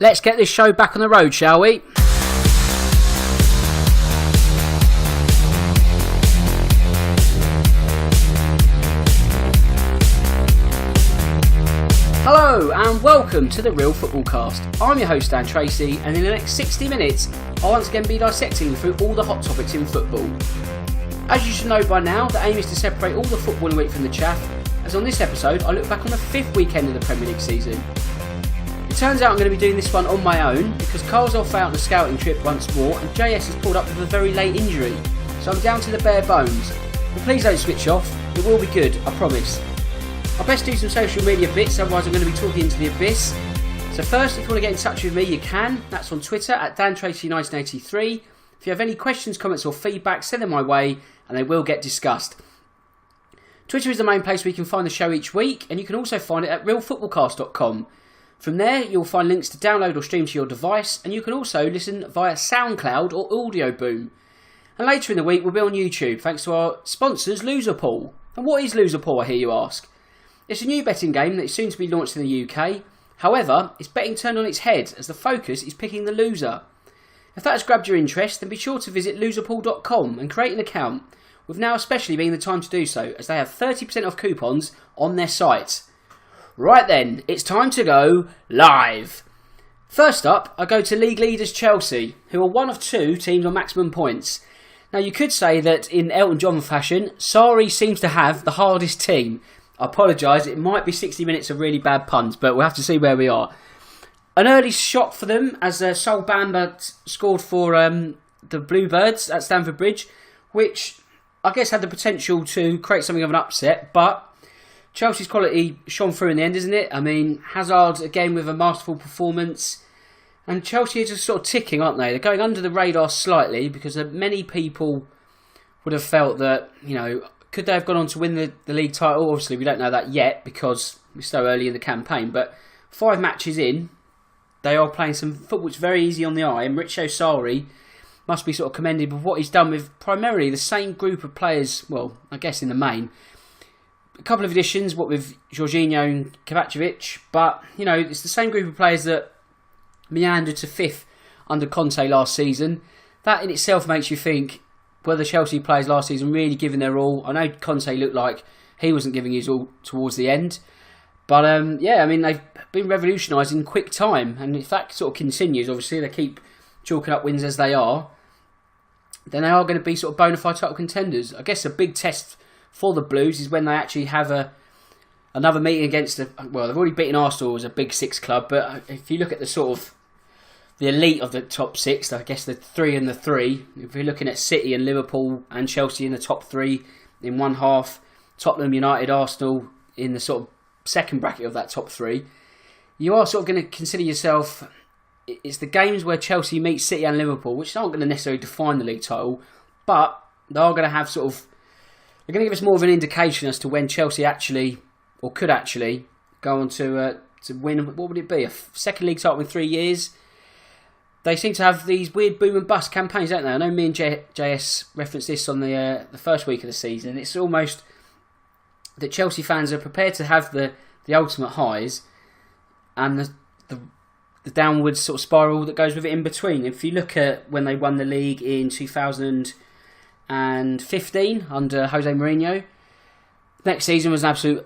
Let's get this show back on the road, shall we? Hello and welcome to the Real Football Cast. I'm your host Dan Tracy, and in the next 60 minutes I'll once again be dissecting through all the hot topics in football. As you should know by now, the aim is to separate all the footballing week from the chaff, as on this episode I look back on the 5th weekend of the Premier League season. It turns out I'm going to be doing this one on my own because Carl's off out on a scouting trip once more and JS has pulled up with a very late injury, so I'm down to the bare bones. But please don't switch off, it will be good, I promise. I'll best do some social media bits, otherwise I'm going to be talking into the abyss. So first, if you want to get in touch with me, you can. That's on Twitter at DanTracy1983. If you have any questions, comments or feedback, send them my way and they will get discussed. Twitter is the main place where you can find the show each week, and you can also find it at realfootballcast.com. From there, you'll find links to download or stream to your device, and you can also listen via SoundCloud or Audio Boom. And later in the week, we'll be on YouTube, thanks to our sponsors, Loserpool. And what is Loserpool, I hear you ask? It's a new betting game that is soon to be launched in the UK. However, it's betting turned on its head, as the focus is picking the loser. If that has grabbed your interest, then be sure to visit loserpool.com and create an account, with now especially being the time to do so, as they have 30% off coupons on their site. Right then, it's time to go live. First up, I go to league leaders Chelsea, who are one of two teams on maximum points. Now you could say that in Elton John fashion, Sarri seems to have the hardest team. I apologise, it might be 60 minutes of really bad puns, but we'll have to see where we are. An early shock for them as Sol Bamba scored for the Bluebirds at Stamford Bridge, which I guess had the potential to create something of an upset, but Chelsea's quality shone through in the end, isn't it? I mean, Hazard again with a masterful performance. And Chelsea are just sort of ticking, aren't they? They're going under the radar slightly because many people would have felt that, you know, could they have gone on to win the league title? Obviously, we don't know that yet because we're so early in the campaign. But 5 matches in, they are playing some football which is very easy on the eye. And Maurizio Sarri must be sort of commended with what he's done with primarily the same group of players, well, I guess in the main. A couple of additions, what with Jorginho and Kovacevic, but, you know, it's the same group of players that meandered to 5th under Conte last season. That in itself makes you think, were the Chelsea players last season really giving their all? I know Conte looked like he wasn't giving his all towards the end, but yeah, I mean, they've been revolutionised in quick time, and if that sort of continues, obviously they keep chalking up wins as they are, then they are going to be sort of bona fide title contenders. I guess a big test for the Blues is when they actually have another meeting against well, they've already beaten Arsenal as a big 6 club, but if you look at the sort of the elite of the top 6, I guess the 3 and the 3, if you're looking at City and Liverpool and Chelsea in the top 3 in one half, Tottenham, United, Arsenal in the sort of second bracket of that top 3, you are sort of going to consider yourself, it's the games where Chelsea meet City and Liverpool, which aren't going to necessarily define the league title, but they are going to have sort of, they're going to give us more of an indication as to when Chelsea actually, or could actually, go on to win, what would it be, a second league title in 3 years? They seem to have these weird boom and bust campaigns, don't they? I know me and JS referenced this on the first week of the season. It's almost that Chelsea fans are prepared to have the ultimate highs and the downward sort of spiral that goes with it in between. If you look at when they won the league in 2015 under Jose Mourinho, next season was an absolute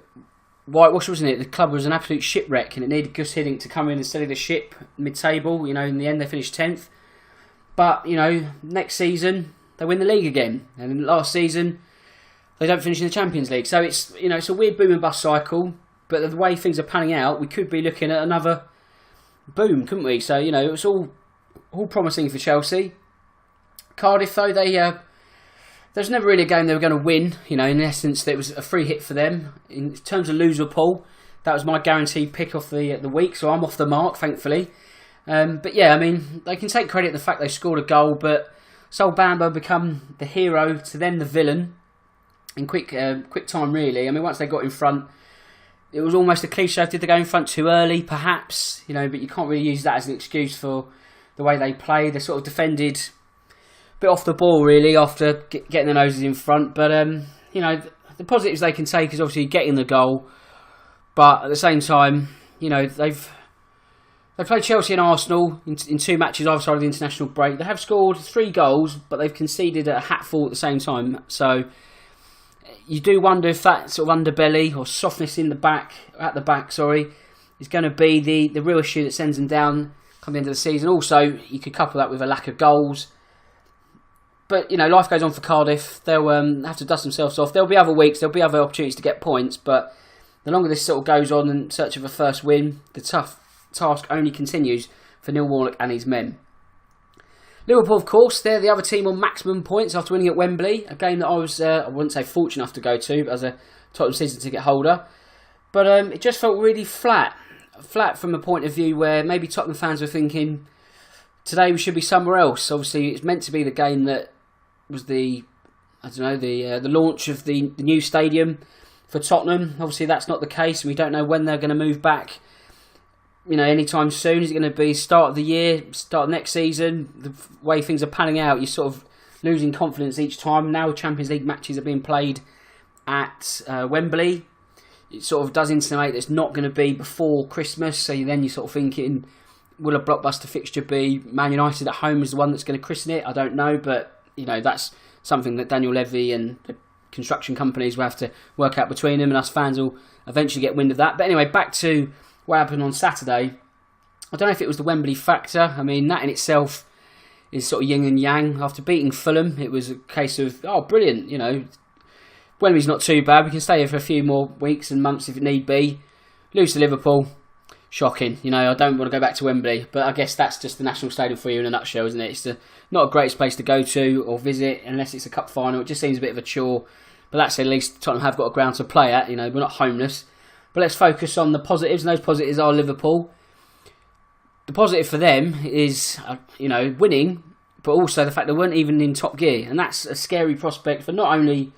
whitewash, wasn't it? The club was an absolute shipwreck and it needed Gus Hiddink to come in and steady the ship mid-table. You know, in the end they finished 10th. But, you know, next season they win the league again. And last season they don't finish in the Champions League. So it's, you know, it's a weird boom and bust cycle. But the way things are panning out, we could be looking at another boom, couldn't we? So, you know, it's all promising for Chelsea. Cardiff, though, there's never really a game they were going to win. You know, in essence, it was a free hit for them. In terms of Loserpool, that was my guaranteed pick off the week, so I'm off the mark, thankfully. But yeah, I mean, they can take credit for the fact they scored a goal, but Sol Bamba become the hero, to them the villain, in quick time, really. I mean, once they got in front, it was almost a cliche. Did they go in front too early, perhaps? You know, but you can't really use that as an excuse for the way they play. They sort of defended bit off the ball really after getting their noses in front, but you know, the positives they can take is obviously getting the goal, but at the same time, you know, They played Chelsea and Arsenal in 2 matches either side of the international break. They have scored 3 goals, but they've conceded a hatful at the same time. So you do wonder if that sort of underbelly or softness at the back, is going to be the real issue that sends them down come the end of the season. Also, you could couple that with a lack of goals. But, life goes on for Cardiff. They'll have to dust themselves off. There'll be other weeks, there'll be other opportunities to get points, but the longer this sort of goes on in search of a first win, the tough task only continues for Neil Warnock and his men. Liverpool, of course, they're the other team on maximum points after winning at Wembley, a game that I was, I wouldn't say fortunate enough to go to as a Tottenham season ticket holder, but it just felt really flat from a point of view where maybe Tottenham fans were thinking, today we should be somewhere else. Obviously, it's meant to be the game that was the launch of the new stadium for Tottenham. Obviously, that's not the case, and we don't know when they're going to move back. Anytime soon. Is it going to be start of the year, start of next season? The way things are panning out, you're sort of losing confidence each time. Now Champions League matches are being played at Wembley. It sort of does intimate that it's not going to be before Christmas. So then you're sort of thinking, will a blockbuster fixture be Man United at home is the one that's going to christen it? I don't know, but that's something that Daniel Levy and the construction companies will have to work out between them, and us fans will eventually get wind of that. But anyway, back to what happened on Saturday. I don't know if it was the Wembley factor. I mean, that in itself is sort of yin and yang. After beating Fulham, it was a case of, oh, brilliant, Wembley's not too bad. We can stay here for a few more weeks and months if it need be. Lose to Liverpool. Shocking. I don't want to go back to Wembley. But I guess that's just the national stadium for you in a nutshell, isn't it? It's not a greatest place to go to or visit unless it's a cup final. It just seems a bit of a chore. But that's at least Tottenham have got a ground to play at. We're not homeless. But let's focus on the positives, and those positives are Liverpool. The positive for them is, winning, but also the fact they weren't even in top gear. And that's a scary prospect for not only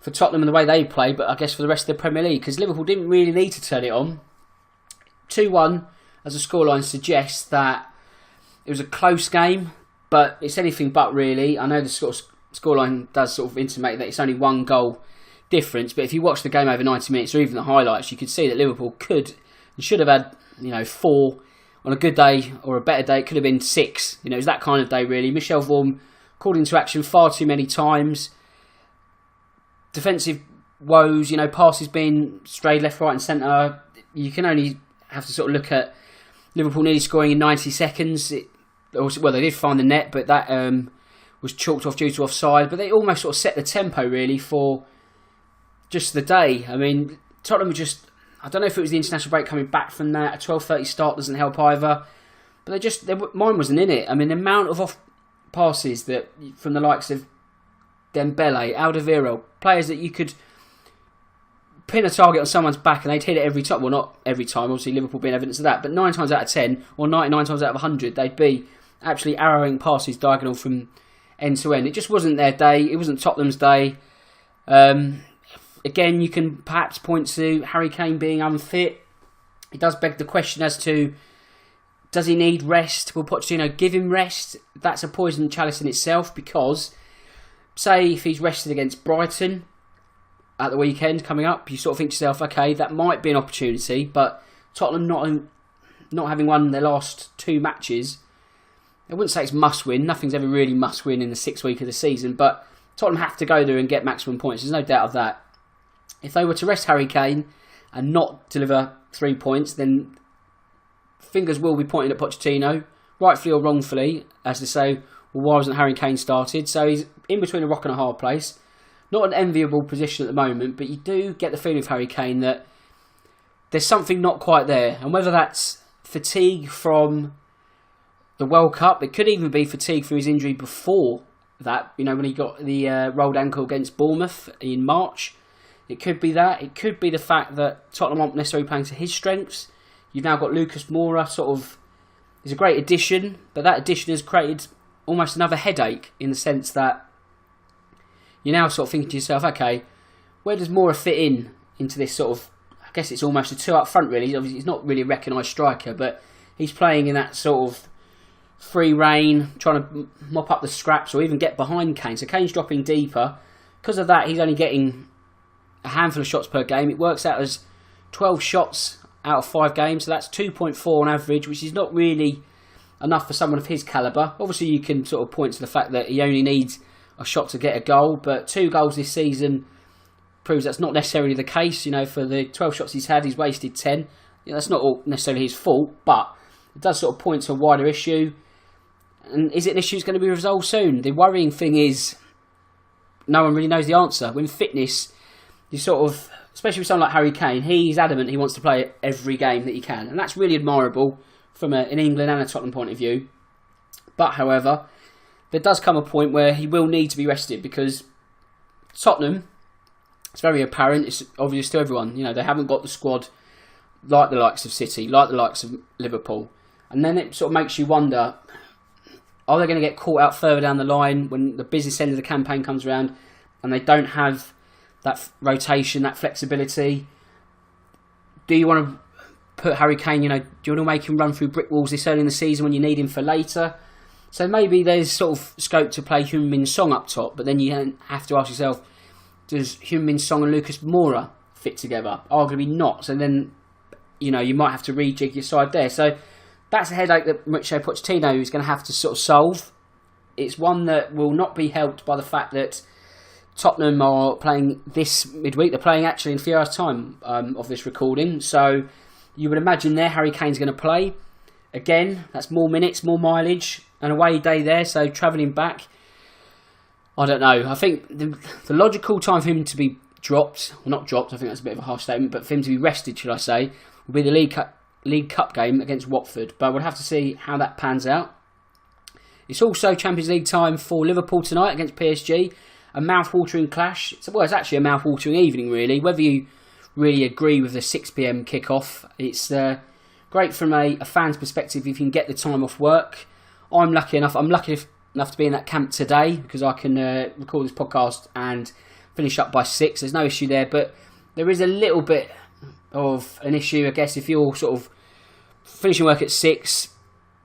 for Tottenham and the way they play, but I guess for the rest of the Premier League, because Liverpool didn't really need to turn it on. 2-1 as a scoreline suggests that it was a close game, but it's anything but really. I know the sort of scoreline does sort of intimate that it's only 1 goal difference, but if you watch the game over 90 minutes or even the highlights, you could see that Liverpool could and should have had 4 on a good day, or a better day it could have been 6. It was that kind of day really. Michel Vorm called into action far too many times. Defensive woes, passes being strayed left, right and centre. You can only have to sort of look at Liverpool nearly scoring in 90 seconds. They did find the net, but that was chalked off due to offside. But they almost sort of set the tempo really for just the day. I mean, Tottenham were just, I don't know if it was the international break coming back from that. A 12:30 start doesn't help either. But their mind wasn't in it. I mean, the amount of off passes that from the likes of Dembele, Alderweireld, players that you could pin a target on someone's back and they'd hit it every time. Well, not every time, obviously Liverpool being evidence of that, but 9 times out of 10 or 99 times out of 100 they'd be actually arrowing passes diagonal from end to end. It just wasn't their day. It wasn't Tottenham's day. Again, you can perhaps point to Harry Kane being unfit. It does beg the question as to, does he need rest? Will Pochettino give him rest? That's a poison chalice in itself, because say if he's rested against Brighton at the weekend coming up, you sort of think to yourself, okay, that might be an opportunity, but Tottenham not having won their last 2 matches, I wouldn't say it's must win. Nothing's ever really must win in the 6th week of the season, but Tottenham have to go there and get maximum points. There's no doubt of that. If they were to rest Harry Kane and not deliver 3 points, then fingers will be pointing at Pochettino, rightfully or wrongfully, as to say, well, why wasn't Harry Kane started? So he's in between a rock and a hard place. Not an enviable position at the moment, but you do get the feeling of Harry Kane that there's something not quite there. And whether that's fatigue from the World Cup, it could even be fatigue from his injury before that, when he got the rolled ankle against Bournemouth in March. It could be that. It could be the fact that Tottenham aren't necessarily playing to his strengths. You've now got Lucas Moura, is a great addition, but that addition has created almost another headache in the sense that you're now sort of thinking to yourself, okay, where does Moura fit into this sort of, I guess it's almost a 2 up front really. Obviously he's not really a recognised striker, but he's playing in that sort of free rein, trying to mop up the scraps or even get behind Kane. So Kane's dropping deeper. Because of that, he's only getting a handful of shots per game. It works out as 12 shots out of 5 games, so that's 2.4 on average, which is not really enough for someone of his calibre. Obviously, you can sort of point to the fact that he only needs a shot to get a goal, but 2 goals this season proves that's not necessarily the case. You know, for the 12 shots he's had, he's wasted 10. You know, that's not all necessarily his fault, but it does sort of point to a wider issue. And is it an issue that's going to be resolved soon? The worrying thing is no one really knows the answer. When fitness, you sort of, especially with someone like Harry Kane, he's adamant he wants to play every game that he can. And that's really admirable from an England and a Tottenham point of view. But, however, there does come a point where he will need to be rested, because Tottenham, it's very apparent, it's obvious to everyone, you know, they haven't got the squad like the likes of City, like the likes of Liverpool. And then it sort of makes you wonder, are they going to get caught out further down the line when the business end of the campaign comes around and they don't have that rotation, that flexibility? Do you want to put Harry Kane, you know, do you want to make him run through brick walls this early in the season when you need him for later? So maybe there's sort of scope to play Heung-min Son up top, but then you have to ask yourself, does Heung-min Son and Lucas Moura fit together? Arguably not. So then, you know, you might have to rejig your side there. So that's a headache that Mauricio Pochettino is going to have to sort of solve. It's one that will not be helped by the fact that Tottenham are playing this midweek. They're playing actually in a few hours' time of this recording. So you would imagine there Harry Kane's going to play. Again, that's more minutes, more mileage, an away day there. So travelling back, I don't know. I think the logical time for him to be dropped, well, not dropped, I think that's a bit of a harsh statement, but for him to be rested, should I say, will be the League Cup game against Watford. But we'll have to see how that pans out. It's also Champions League time for Liverpool tonight against PSG. A mouth-watering clash. Well, it's actually a mouth-watering evening, really. Whether you really agree with the 6 p.m. kick-off, it's great from a fan's perspective if you can get the time off work. I'm lucky enough to be in that camp today, because I can record this podcast and finish up by 6. There's no issue there, but there is a little bit of an issue, I guess, if you're sort of finishing work at 6,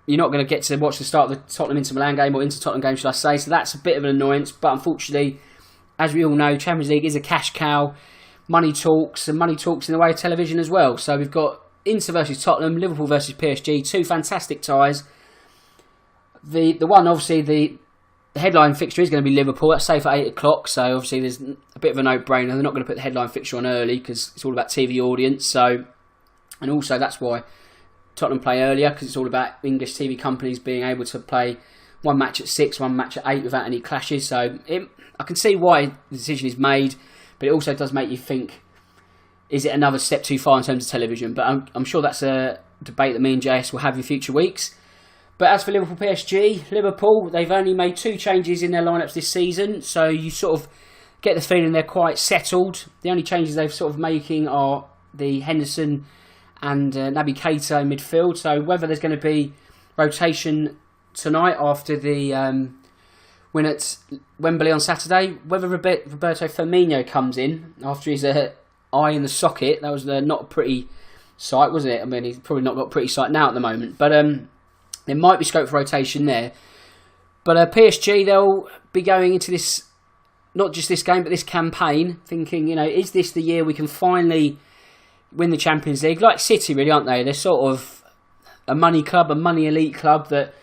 you're not going to get to watch the start of the Tottenham Inter Milan game, or Inter Tottenham game, should I say. So that's a bit of an annoyance, but unfortunately, as we all know, Champions League is a cash cow. Money talks, and money talks in the way of television as well. So we've got Inter versus Tottenham, Liverpool versus PSG, 2 fantastic ties. The one, obviously, the headline fixture is going to be Liverpool. That's safe at 8 o'clock, so obviously there's a bit of a no-brainer. They're not going to put the headline fixture on early because it's all about TV audience. So, and also that's why Tottenham play earlier, because it's all about English TV companies being able to play one match at 6, one match at 8 without any clashes. So I can see why the decision is made, but it also does make you think, is it another step too far in terms of television? But I'm sure that's a debate that me and JS will have in future weeks. But as for Liverpool PSG, Liverpool, they've only made 2 changes in their lineups this season, so you sort of get the feeling they're quite settled. The only changes they've sort of making are the Henderson and Naby Keita in midfield. So whether there's going to be rotation tonight after the win at Wembley on Saturday, whether Roberto Firmino comes in after his eye in the socket, that was not a pretty sight, wasn't it? I mean, he's probably not got a pretty sight now at the moment, but there might be scope for rotation there. But PSG, they'll be going into this, not just this game, but this campaign, thinking, you know, is this the year we can finally win the Champions League? Like City, really, aren't they? They're sort of a money club, a money elite club that,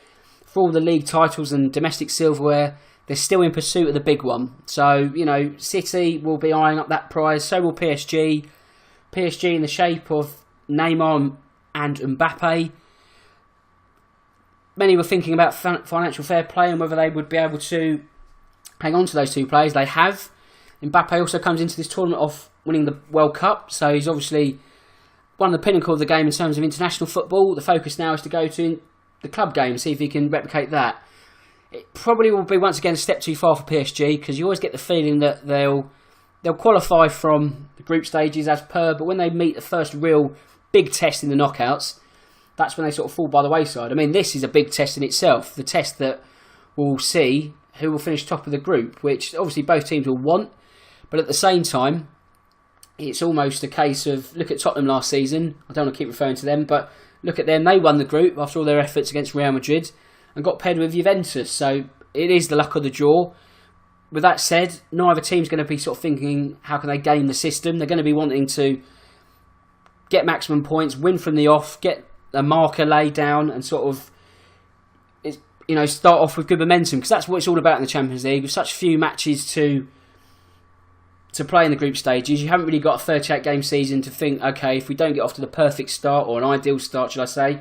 for all the league titles and domestic silverware, they're still in pursuit of the big one. So, you know, City will be eyeing up that prize. So will PSG. PSG in the shape of Neymar and Mbappe. Many were thinking about financial fair play and whether they would be able to hang on to those 2 players. They have. Mbappe also comes into this tournament off winning the World Cup, so he's obviously one of the pinnacle of the game in terms of international football. The focus now is to go to the club game, see if he can replicate that. It probably will be once again a step too far for PSG, because you always get the feeling that they'll qualify from the group stages as per, but when they meet the first real big test in the knockouts, that's when they sort of fall by the wayside. I mean, this is a big test in itself. The test that will see who will finish top of the group, which obviously both teams will want. But at the same time, it's almost a case of, look at Tottenham last season. I don't want to keep referring to them, but look at them. They won the group after all their efforts against Real Madrid and got paired with Juventus. So it is the luck of the draw. With that said, neither team's going to be sort of thinking, how can they game the system? They're going to be wanting to get maximum points, win from the off, get a marker laid down, and sort of, start off with good momentum, because that's what it's all about in the Champions League. With such few matches to play in the group stages, you haven't really got a 38-game season to think, okay, if we don't get off to the perfect start, or an ideal start, should I say,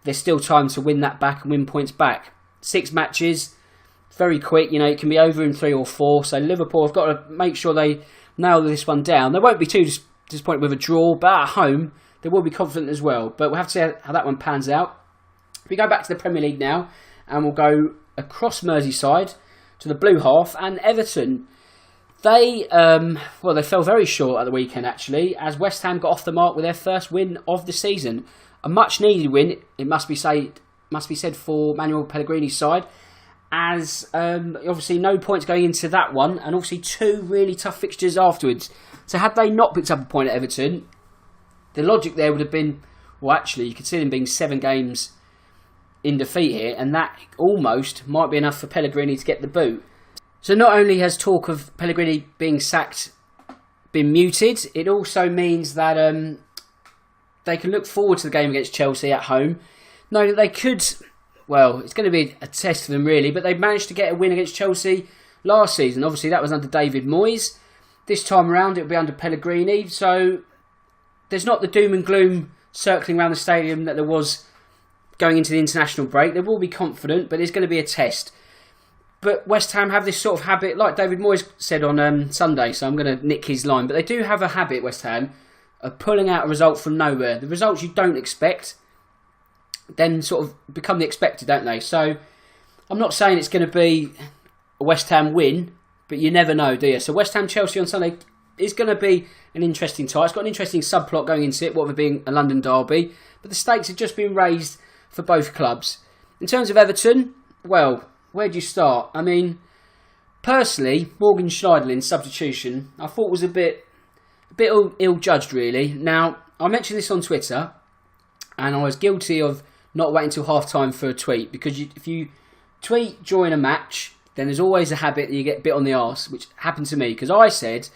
there's still time to win that back and win points back. 6 matches, very quick, it can be over in 3 or 4, so Liverpool have got to make sure they nail this one down. They won't be too disappointed with a draw, but at home, they will be confident as well. But we'll have to see how that one pans out. We go back to the Premier League now, and we'll go across Merseyside to the Blue Half, and Everton. They fell very short at the weekend, actually, as West Ham got off the mark with their first win of the season. A much-needed win, it must be said for Manuel Pellegrini's side, as obviously no points going into that one, and obviously 2 really tough fixtures afterwards. So had they not picked up a point at Everton, the logic there would have been, well, actually, you could see them being 7 games in defeat here, and that almost might be enough for Pellegrini to get the boot. So not only has talk of Pellegrini being sacked been muted, it also means that they can look forward to the game against Chelsea at home. No, they could, well, it's going to be a test for them really, but they managed to get a win against Chelsea last season. Obviously that was under David Moyes. This time around it'll be under Pellegrini, so there's not the doom and gloom circling around the stadium that there was going into the international break. They will be confident, but there's going to be a test. But West Ham have this sort of habit, like David Moyes said on Sunday, so I'm going to nick his line, but they do have a habit, West Ham, of pulling out a result from nowhere. The results you don't expect then sort of become the expected, don't they? So I'm not saying it's going to be a West Ham win, but you never know, do you? So West Ham Chelsea on Sunday is going to be an interesting tie. It's got an interesting subplot going into it, what with being a London derby, but the stakes have just been raised for both clubs. In terms of Everton, well, where do you start? I mean, personally, Morgan Schneiderlin's substitution I thought was a bit ill-judged, really. Now, I mentioned this on Twitter, and I was guilty of not waiting until half-time for a tweet, because if you tweet during a match, then there's always a habit that you get bit on the arse, which happened to me, because I said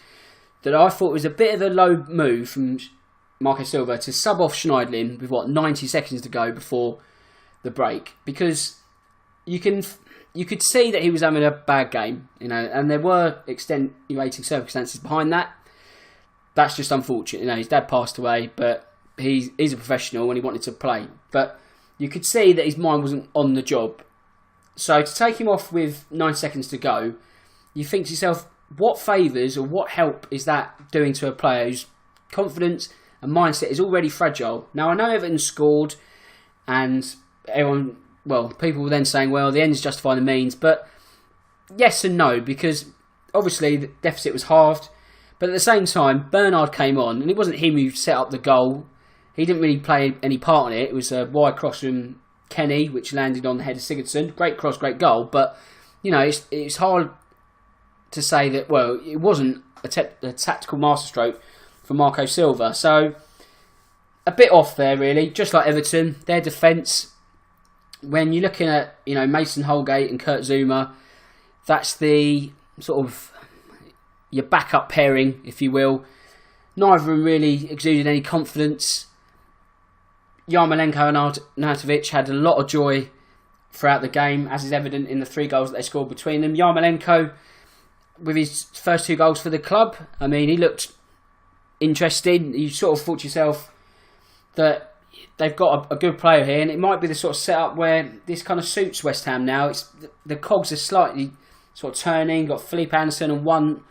that I thought it was a bit of a low move from Marco Silva to sub off Schneiderlin with, 90 seconds to go before the break, because you could see that he was having a bad game, and there were extenuating circumstances behind that. That's just unfortunate. His dad passed away, but he's a professional and he wanted to play. But you could see that his mind wasn't on the job. So to take him off with 9 seconds to go, you think to yourself, what favours or what help is that doing to a player whose confidence and mindset is already fragile? Now, I know Everton scored, and people were then saying, well, the ends justify the means, but yes and no, because obviously the deficit was halved, but at the same time, Bernard came on, and it wasn't him who set up the goal. He didn't really play any part in it. It was a wide cross from Kenny, which landed on the head of Sigurdsson. Great cross, great goal, but, it's hard to say that, well, it wasn't a tactical masterstroke for Marco Silva. So, a bit off there, really. Just like Everton, their defence, when you're looking at, Mason Holgate and Kurt Zouma, that's the sort of your backup pairing, if you will. Neither of them really exuded any confidence. Yarmolenko and Arnautovic had a lot of joy throughout the game, as is evident in the 3 goals that they scored between them. Yarmolenko, with his first 2 goals for the club, I mean, he looked interesting. You sort of thought to yourself that they've got a good player here, and it might be the sort of setup where this kind of suits West Ham now. The cogs are slightly sort of turning. Got Felipe Anderson and one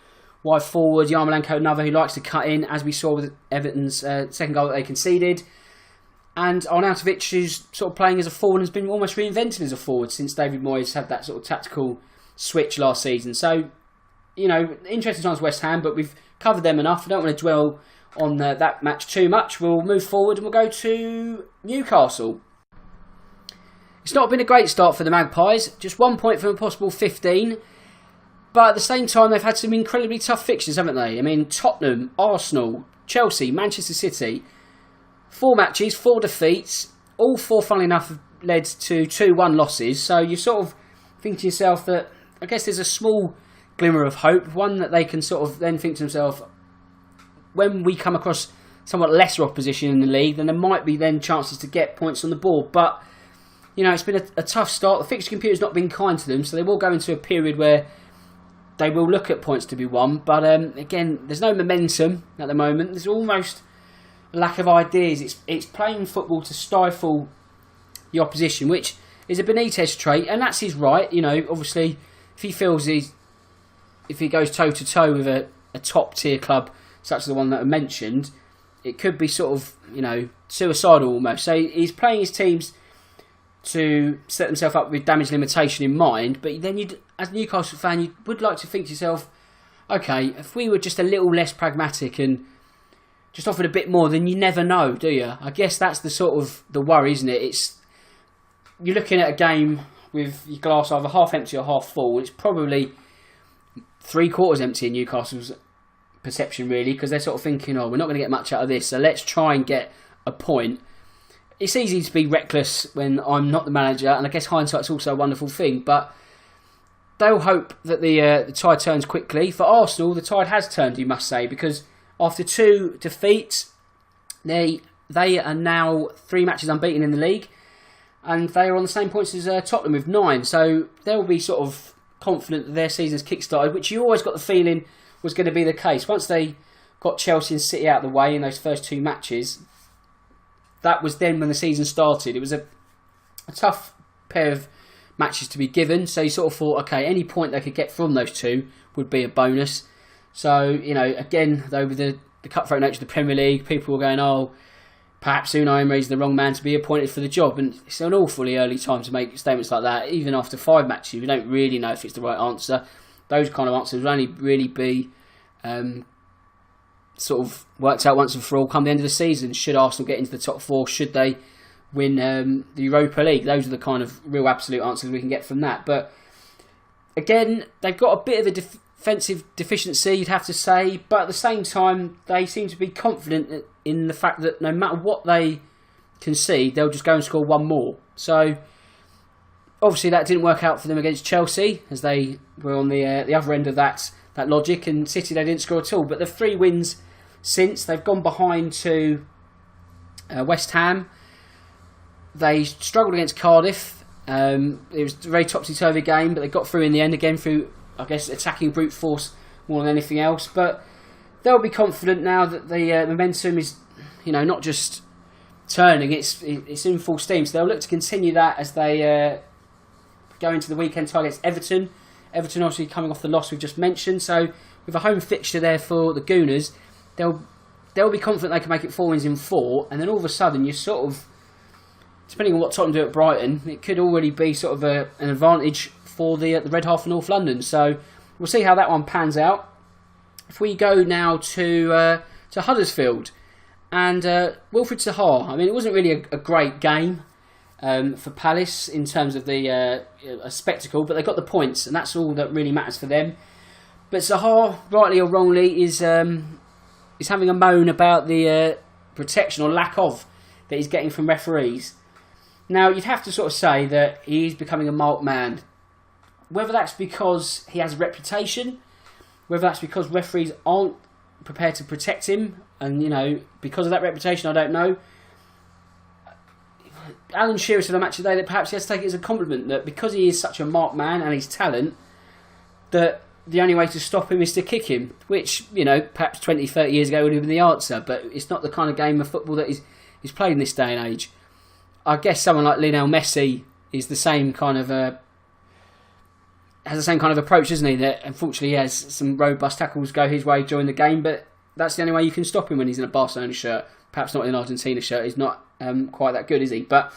wide forward, Yarmolenko another who likes to cut in, as we saw with Everton's second goal that they conceded. And Arnautovic, who's sort of playing as a forward, has been almost reinvented as a forward since David Moyes had that sort of tactical switch last season. So, interesting times West Ham, but we've covered them enough. I don't want to dwell on that match too much. We'll move forward and we'll go to Newcastle. It's not been a great start for the Magpies. Just 1 point from a possible 15. But at the same time, they've had some incredibly tough fixtures, haven't they? I mean, Tottenham, Arsenal, Chelsea, Manchester City. 4 matches, 4 defeats. All 4, funnily enough, have led to 2-1 losses. So you sort of think to yourself that, I guess there's a small glimmer of hope. One that they can sort of then think to themselves, when we come across somewhat lesser opposition in the league, then there might be then chances to get points on the board. But, it's been a tough start. The fixture computer's not been kind to them, so they will go into a period where they will look at points to be won. But, again, there's no momentum at the moment. There's almost a lack of ideas. It's playing football to stifle the opposition, which is a Benitez trait, and that's his right. Obviously, if he feels if he goes toe-to-toe with a top-tier club, such as the one that I mentioned, it could be sort of, suicidal almost. So he's playing his teams to set themselves up with damage limitation in mind, but then as a Newcastle fan, you would like to think to yourself, okay, if we were just a little less pragmatic and just offered a bit more, then you never know, do you? I guess that's the sort of the worry, isn't it? You're looking at a game with your glass either half empty or half full. It's probably 3/4 empty in Newcastle's perception, really, because they're sort of thinking, we're not going to get much out of this, so let's try and get a point. It's easy to be reckless when I'm not the manager, and I guess hindsight's also a wonderful thing, but they'll hope that the tide turns quickly. For Arsenal, the tide has turned, you must say, because after 2 defeats, they are now 3 matches unbeaten in the league, and they are on the same points as Tottenham with 9, so they'll be sort of confident that their season's kick-started, which you always got the feeling was going to be the case. Once they got Chelsea and City out of the way in those first 2 matches, that was then when the season started. It was a tough pair of matches to be given, so you sort of thought, okay, any point they could get from those 2 would be a bonus. So, again, though, with the cutthroat nature of the Premier League, people were going, perhaps Unai Emery's the wrong man to be appointed for the job, and it's an awfully early time to make statements like that. Even after 5 matches, we don't really know if it's the right answer. Those kind of answers will only really be sort of worked out once and for all come the end of the season. Should Arsenal get into the top 4? Should they win the Europa League? Those are the kind of real absolute answers we can get from that. But again, they've got a bit of a defensive deficiency, you'd have to say, but at the same time, they seem to be confident in the fact that no matter what they concede, they'll just go and score 1 more. So obviously that didn't work out for them against Chelsea, as they were on the other end of that logic, and City they didn't score at all. But the 3 wins since, they've gone behind to West Ham. They struggled against Cardiff. It was a very topsy-turvy game, but they got through in the end, again through, I guess, attacking brute force more than anything else. But they'll be confident now that the momentum is, not just turning, it's in full steam. So they'll look to continue that as they go into the weekend tie against Everton. Everton obviously coming off the loss we've just mentioned. So with a home fixture there for the Gooners, they'll be confident they can make it 4 wins in 4. And then all of a sudden, you're sort of, depending on what Tottenham do at Brighton, it could already be sort of an advantage for the red half of North London. So we'll see how that one pans out. If we go now to Huddersfield and Wilfried Zaha, I mean, it wasn't really a great game for Palace in terms of a spectacle, but they got the points, and that's all that really matters for them. But Zaha, rightly or wrongly, is having a moan about the protection or lack of that he's getting from referees. Now, you'd have to sort of say that he's becoming a marked man. Whether that's because he has a reputation, whether that's because referees aren't prepared to protect him, and, because of that reputation, I don't know. Alan Shearer said on Match Today that perhaps he has to take it as a compliment that because he is such a marked man and his talent, that the only way to stop him is to kick him, which, perhaps 20, 30 years ago would have been the answer, but it's not the kind of game of football that is played in this day and age. I guess someone like Lionel Messi is the same kind of has the same kind of approach, isn't he? That unfortunately he has some robust tackles go his way during the game, but that's the only way you can stop him when he's in a Barcelona shirt. Perhaps not in an Argentina shirt. He's not quite that good, is he? But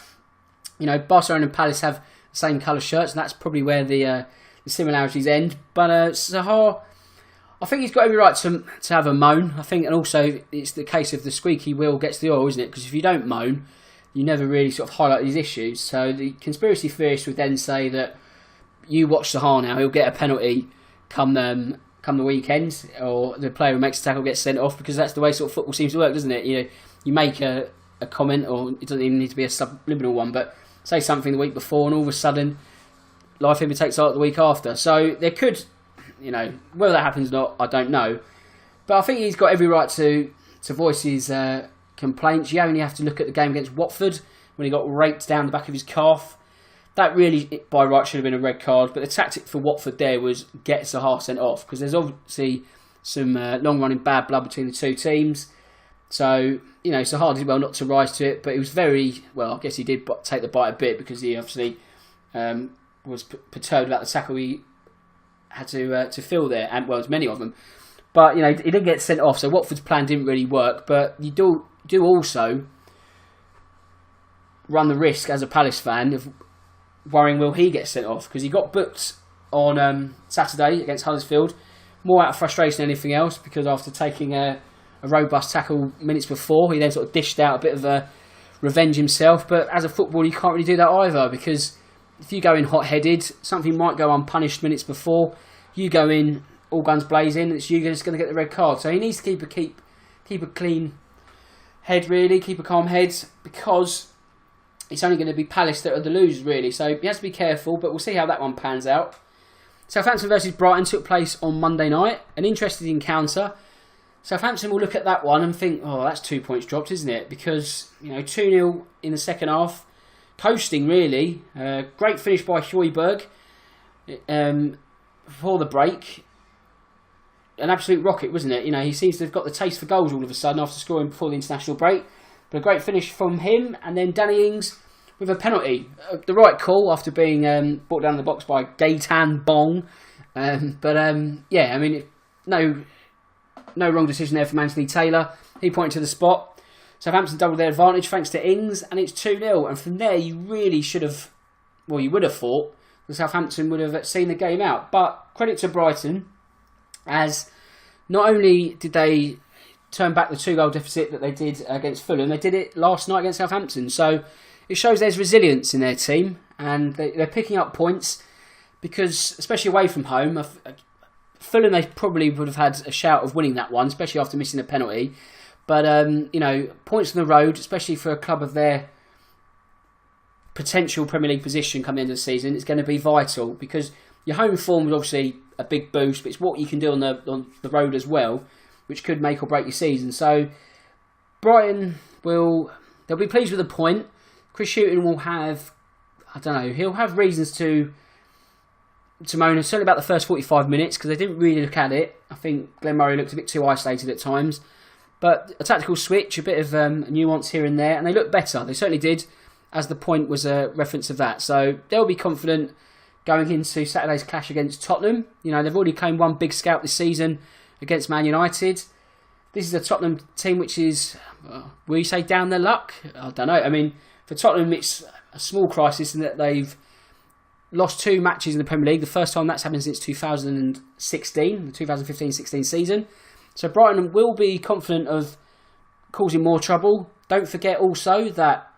Barcelona and Palace have the same colour shirts, and that's probably where the similarities end. But Zaha, I think he's got every right to have a moan. I think, and also it's the case of the squeaky wheel gets the oil, isn't it? Because if you don't moan, you never really sort of highlight these issues. So the conspiracy theorists would then say that you watch Zaha now, he'll get a penalty come the weekend, or the player who makes a tackle gets sent off, because that's the way sort of football seems to work, doesn't it? You make a comment, or it doesn't even need to be a subliminal one, but say something the week before, and all of a sudden life imitates art the week after. So there could, whether that happens or not, I don't know. But I think he's got every right to to voice his complaints. You only have to look at the game against Watford when he got raked down the back of his calf. That really, by right, should have been a red card. But the tactic for Watford there was get Zaha sent off, because there's obviously some long-running bad blood between the two teams. So, Zaha did well not to rise to it, but he was very, well, I guess he did take the bite a bit, because he obviously was perturbed about the tackle he had to fill there, and well, as many of them. But, he didn't get sent off, so Watford's plan didn't really work. But you do also run the risk as a Palace fan of worrying will he get sent off, because he got booked on Saturday against Huddersfield, more out of frustration than anything else, because after taking a robust tackle minutes before, he then sort of dished out a bit of a revenge himself. But as a footballer, you can't really do that either, because if you go in hot-headed, something might go unpunished minutes before. You go in all guns blazing, it's you just going to get the red card. So he needs to keep a clean head, really, keep a calm head, because it's only going to be Palace that are the losers, really. So he has to be careful, but we'll see how that one pans out. Southampton versus Brighton took place on Monday night. An interesting encounter. Southampton will look at that one and think, oh, that's 2 points dropped, isn't it? Because, 2-0 in the second half. Coasting, really. Great finish by Højbjerg before the break. An absolute rocket, wasn't it? He seems to have got the taste for goals all of a sudden after scoring before the international break. But a great finish from him. And then Danny Ings with a penalty. The right call after being brought down the box by Gaetan Bong. No wrong decision there from Anthony Taylor. He pointed to the spot. Southampton doubled their advantage thanks to Ings, and it's 2-0. And from there, you really should have, well, you would have thought that Southampton would have seen the game out. But credit to Brighton, as not only did they turn back the 2-goal deficit that they did against Fulham, they did it last night against Southampton. So it shows there's resilience in their team, and they're picking up points, because, especially away from home, Fulham, they probably would have had a shout of winning that one, especially after missing a penalty. But, points on the road, especially for a club of their potential Premier League position coming into the season, it's going to be vital, because your home form is obviously a big boost, but it's what you can do on the road as well, which could make or break your season. So, Brighton they'll be pleased with a point. Chris Hughton will have, he'll have reasons to moan, certainly about the first 45 minutes, because they didn't really look at it. I think Glenn Murray looked a bit too isolated at times. But a tactical switch, a bit of nuance here and there, and they looked better. They certainly did, as the point was a reference of that. So they'll be confident going into Saturday's clash against Tottenham. They've already claimed one big scout this season against Man United. This is a Tottenham team which is, will you say down their luck? I don't know. For Tottenham, it's a small crisis in that they've lost 2 matches in the Premier League. The first time that's happened since 2016, the 2015-16 season. So Brighton will be confident of causing more trouble. Don't forget also that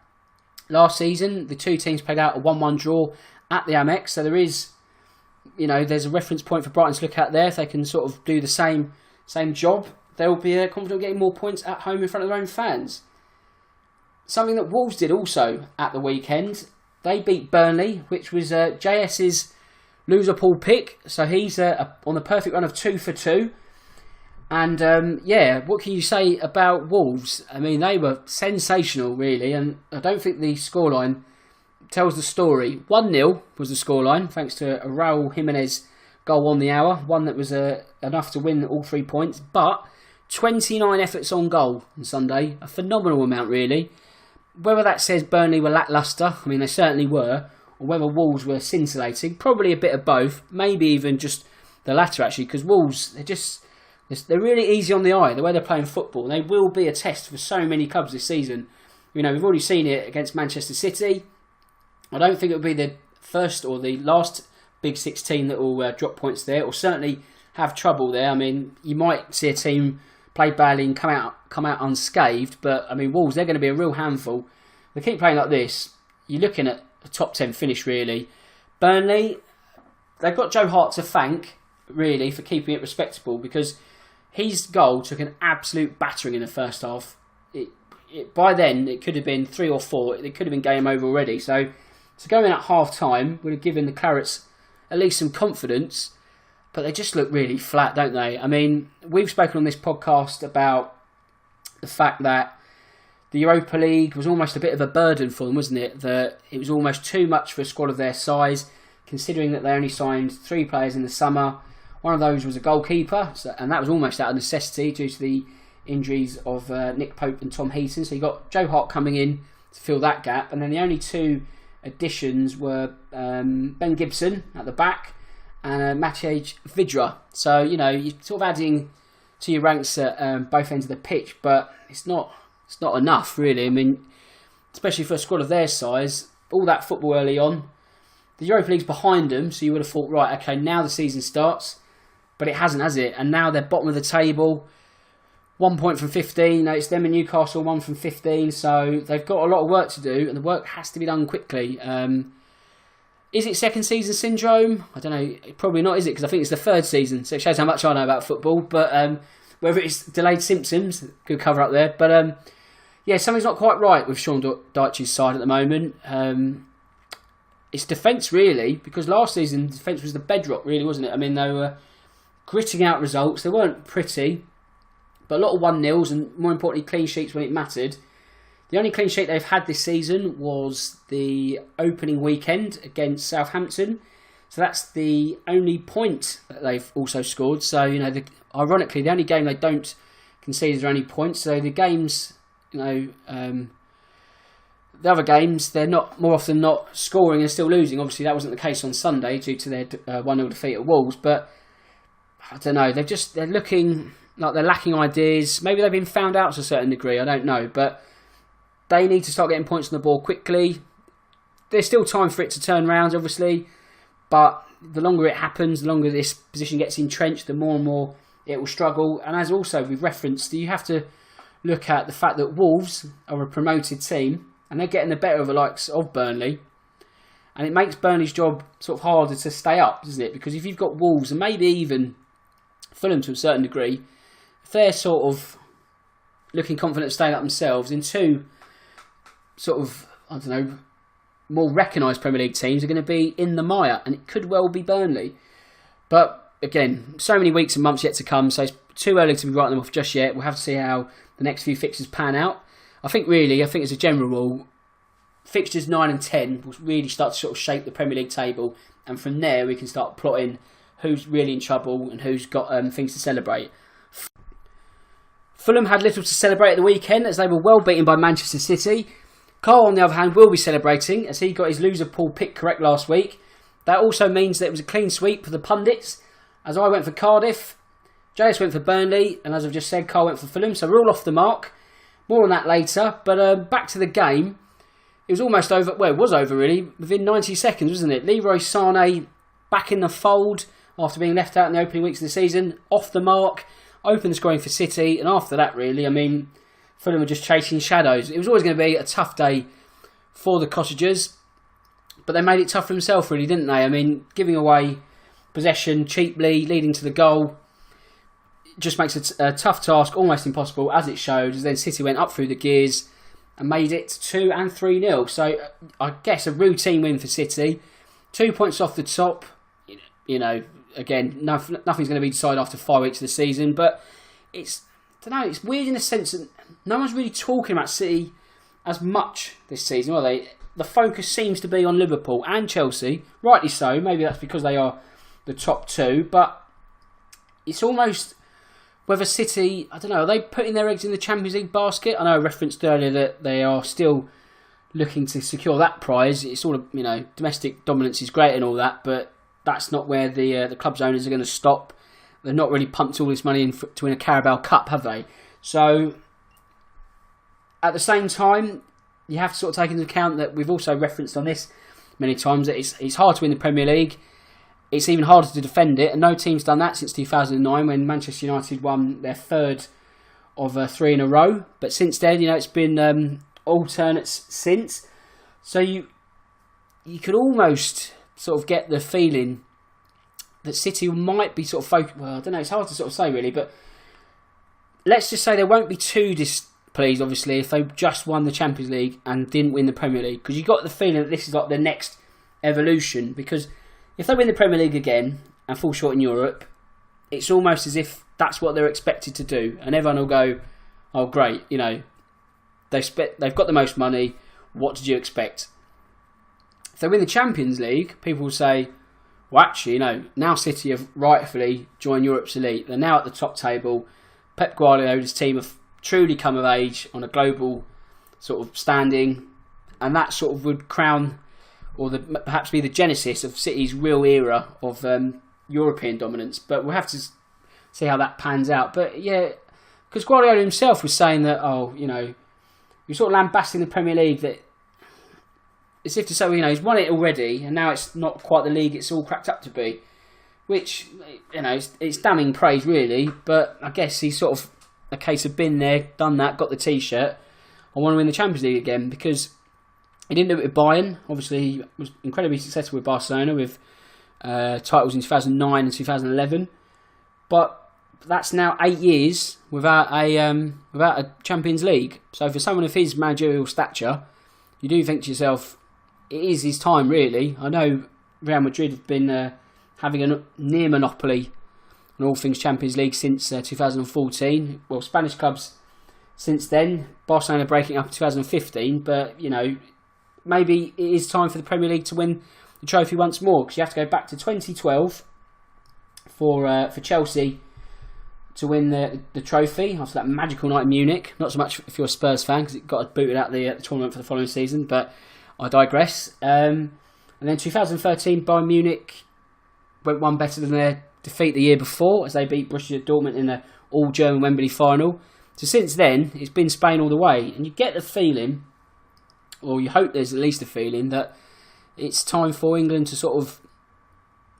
last season, the two teams played out a 1-1 draw at the Amex. So there is, there's a reference point for Brighton to look at there. If they can sort of do the same job, they'll be confident of getting more points at home in front of their own fans. Something that Wolves did also at the weekend. They beat Burnley, which was JS's Loserpool pick. So he's on the perfect run of 2 for 2. And what can you say about Wolves? They were sensational, really. And I don't think the scoreline tells the story. 1-0 was the scoreline, thanks to a Raul Jimenez goal on the hour. One that was enough to win all 3 points. But 29 efforts on goal on Sunday. A phenomenal amount, really. Whether that says Burnley were lacklustre, they certainly were, or whether Wolves were scintillating, probably a bit of both, maybe even just the latter, actually, because Wolves, they're really easy on the eye, the way they're playing football. They will be a test for so many clubs this season. We've already seen it against Manchester City. I don't think it'll be the first or the last Big Six team that will drop points there, or certainly have trouble there. You might see a team play badly and come out unscathed, but Wolves, they're going to be a real handful. They keep playing like this, you're looking at a top 10 finish, really. Burnley, they've got Joe Hart to thank, really, for keeping it respectable, because his goal took an absolute battering in the first half. By then, it could have been 3 or 4. It could have been game over already. So to go in at half time would have given the Clarets at least some confidence. But they just look really flat, don't they? We've spoken on this podcast about the fact that the Europa League was almost a bit of a burden for them, wasn't it? That it was almost too much for a squad of their size, considering that they only signed 3 players in the summer. One of those was a goalkeeper, and that was almost out of necessity due to the injuries of Nick Pope and Tom Heaton. So you got Joe Hart coming in to fill that gap, and then the only 2 additions were Ben Gibson at the back and Maciej Vidra. So you're sort of adding to your ranks at both ends of the pitch, but it's not enough really. I mean, especially for a squad of their size, all that football early on. The Europa League's behind them, so you would have thought, right, okay, now the season starts. But it hasn't, has it? And now they're bottom of the table, 1 point from 15. Now it's them and Newcastle, 1 from 15. So they've got a lot of work to do, and the work has to be done quickly. Is it second season syndrome? I don't know. Probably not, is it? Because I think it's the 3rd season, so it shows how much I know about football. But whether it's delayed symptoms, good cover up there. But yeah, something's not quite right with Sean Dyche's side at the moment. It's defence, really, because last season defence was the bedrock, really, wasn't it? I mean, they were gritting out results. They weren't pretty, but a lot of 1-0s and, more importantly, clean sheets when it mattered. The only clean sheet they've had this season was the opening weekend against Southampton. So that's the only point that they've also scored. So, ironically, the only game they don't concede is any points. So the games, the other games, they're not more often not scoring and still losing. Obviously, that wasn't the case on Sunday due to their 1-0 defeat at Wolves. But I don't know. They're looking like they're lacking ideas. Maybe they've been found out to a certain degree. I don't know. But they need to start getting points on the board quickly. There's still time for it to turn round, obviously. But the longer it happens, the longer this position gets entrenched, the more and more it will struggle. And as also we've referenced, you have to look at the fact that Wolves are a promoted team and they're getting the better of the likes of Burnley. And it makes Burnley's job sort of harder to stay up, doesn't it? Because if you've got Wolves and maybe even Fulham to a certain degree, if they're sort of looking confident of staying up themselves, in 2 sort of, more recognised Premier League teams are going to be in the mire, and it could well be Burnley. But again, so many weeks and months yet to come, so it's too early to be writing them off just yet. We'll have to see how the next few fixtures pan out. I think as a general rule, fixtures 9 and 10 will really start to sort of shape the Premier League table, and from there we can start plotting who's really in trouble and who's got things to celebrate. Fulham had little to celebrate at the weekend as they were well beaten by Manchester City. Carl, on the other hand, will be celebrating as he got his Loserpool pick correct last week. That also means that it was a clean sweep for the pundits, as I went for Cardiff, JS went for Burnley, and as I've just said, Carl went for Fulham. So we're all off the mark. More on that later. But back to the game. It was almost over. Well, it was over really within 90 seconds, wasn't it? Leroy Sané back in the fold after being left out in the opening weeks of the season. Off the mark. Open the scoring for City. And after that, really, Fulham were just chasing shadows. It was always going to be a tough day for the Cottagers. But they made it tough for themselves, really, didn't they? Giving away possession cheaply, leading to the goal, just makes it a tough task, almost impossible, as it showed. As then City went up through the gears and made it 2 and 3-0. So I guess a routine win for City. 2 points off the top. Again, nothing's going to be decided after 5 weeks of the season. But it's weird in the sense that no one's really talking about City as much this season, are they? The focus seems to be on Liverpool and Chelsea, rightly so. Maybe that's because they are the top 2, but it's almost whether City, are they putting their eggs in the Champions League basket? I know I referenced earlier that they are still looking to secure that prize. It's all, domestic dominance is great and all that, but that's not where the club's owners are going to stop. They've not really pumped all this money in to win a Carabao Cup, have they? So, at the same time, you have to sort of take into account that we've also referenced on this many times that it's hard to win the Premier League. It's even harder to defend it, and no team's done that since 2009 when Manchester United won their 3rd of 3 in a row. But since then, it's been alternates since. So you could almost sort of get the feeling that City might be sort of focused. Well, I don't know. It's hard to sort of say really, but let's just say they won't be too displeased, obviously, if they just won the Champions League and didn't win the Premier League, because you got the feeling that this is like the next evolution. Because if they win the Premier League again and fall short in Europe, it's almost as if that's what they're expected to do, and everyone will go, oh great, they've got the most money. What did you expect? If they win the Champions League, people will say, well, actually, now City have rightfully joined Europe's elite. They're now at the top table. Pep Guardiola's team have truly come of age on a global sort of standing, and that sort of would crown, or perhaps be the genesis of City's real era of European dominance. But we'll have to see how that pans out. But yeah, because Guardiola himself was saying that, you're sort of lambasting the Premier League, that as if to say, he's won it already, and now it's not quite the league it's all cracked up to be. Which, it's damning praise, really. But I guess he's sort of a case of been there, done that, got the T-shirt. I want to win the Champions League again, because he didn't do it with Bayern. Obviously, he was incredibly successful with Barcelona, with titles in 2009 and 2011. But that's now 8 years without a Champions League. So for someone of his managerial stature, you do think to yourself, it is his time, really. I know Real Madrid have been having a near monopoly on all things Champions League since 2014. Well, Spanish clubs since then. Barcelona breaking up in 2015. But, maybe it is time for the Premier League to win the trophy once more. Because you have to go back to 2012 for Chelsea to win the trophy after that magical night in Munich. Not so much if you're a Spurs fan, because it got booted out the tournament for the following season, but I digress. And then 2013, Bayern Munich went one better than their defeat the year before, as they beat Borussia Dortmund in the all-German Wembley final. So since then, it's been Spain all the way. And you get the feeling, or you hope there's at least a feeling, that it's time for England to sort of